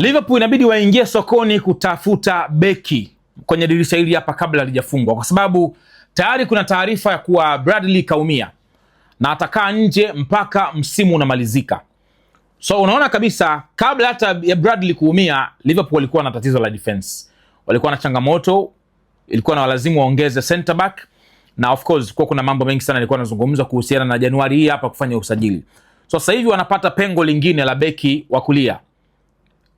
Liverpool inabidi waingie sokoni kutafuta beki kwenye dirisha hili hapa kabla halijafungwa, kwa sababu tayari kuna taarifa ya kuwa Bradley kaumia na atakaa nje mpaka msimu unamalizika. So unaona kabisa kabla hata ya Bradley kuumia, Liverpool walikuwa na tatizo la defense. Walikuwa na changamoto, ilikuwa na walazimu waongeze center back, na of course kwa kuna mambo mengi sana yalikuwa yanazungumzwa kuhusiana na Januari hii hapa kufanya usajili. So sasa hivi wanapata pengo lingine la beki wa kulia.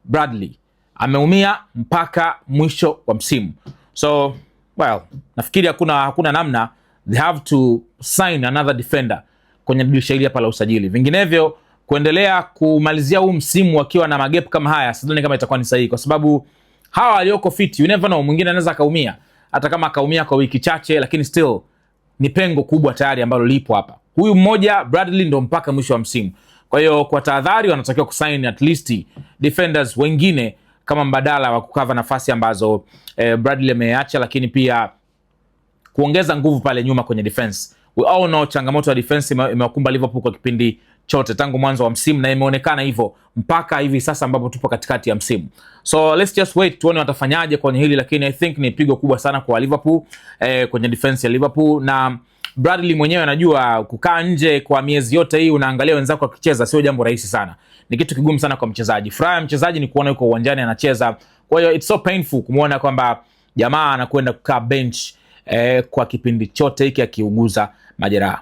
Bradley ameumia mpaka mwisho wa msimu. So well, nafikiri hakuna namna, they have to sign another defender kwenye dirisha hili hapa la usajili. Vinginevyo kuendelea kumalizia huu msimu wakiwa na magep kama haya, sidhani kama itakuwa ni sahihi, kwa sababu hawa walioko fit, you never know, mwingine anaweza kaumia. Hata kama kaumia kwa wiki chache, lakini still ni pengo kubwa tayari ambalo lipo hapa. Huyu mmoja Bradley ndo mpaka mwisho wa msimu. Kwa hiyo kwa tahadhari wanatakiwa kusign at least defenders wengine kama mbadala wa kukava nafasi ambazo Bradley ameacha, lakini pia kuongeza nguvu pale nyuma kwenye defense. We all know changamoto ya defense imewakumba Liverpool kwa kipindi chote tangu mwanzo wa msimu, na imeonekana hivyo mpaka hivi sasa ambapo tupo katikati ya msimu. So let's just wait tuone watafanyaje kwenye hili, lakini I think ni pigo kubwa sana kwa Liverpool kwenye defense ya Liverpool. Na Bradley mwenyewe anajua kukaa nje kwa miezi yote hii, unaangalia wenzako wakicheza, sio jambo rahisi sana. Ni kitu kigumu sana kwa mchezaji. Furaha ya mchezaji ni kuona yuko uwanjani anacheza. Kwa hiyo it's so painful kumuona kwamba jamaa anakwenda kukaa bench kwa kipindi chote hiki akiuguza majeraha.